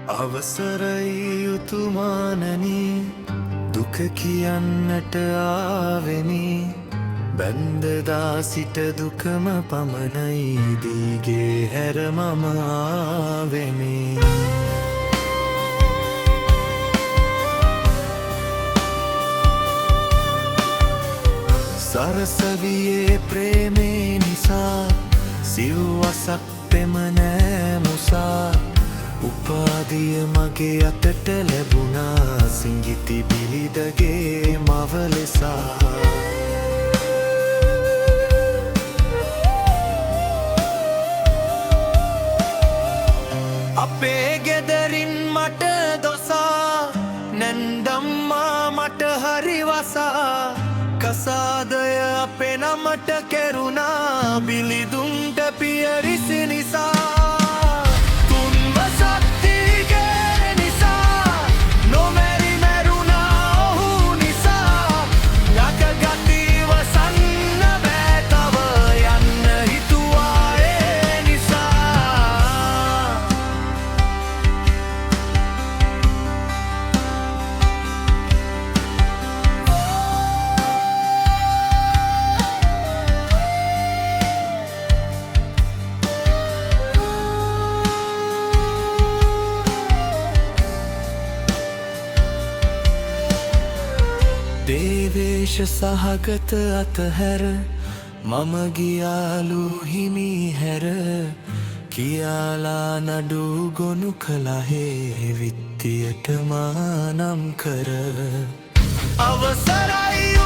අවසරයි යුතුමානනි දුක කියන්නට ආවෙමි බැන්දදා සිට දුකම පමණයි දීගේ හැර මම ආවෙමි සරසවියේ ප්‍රේමේ නිසා සිව්වසක් පෙම නෑ මුසා උපාදිය මගේ අතට ලැබුණා සිංගිති බිලිදගේ මව ලෙසා අපේ ගෙදරින් මට දොසා නැන්දම්මා මට හරි වසා කසාදය අපේ නමට කෙරුණා බිලිදුන්ට පියරිසි නිසා දේවේශ සහගත අතහැර මම ගියාලු හිමි හැර කියාලා නඩු ගොනු කළහේ විත්තියට මානම් කර අවසරයි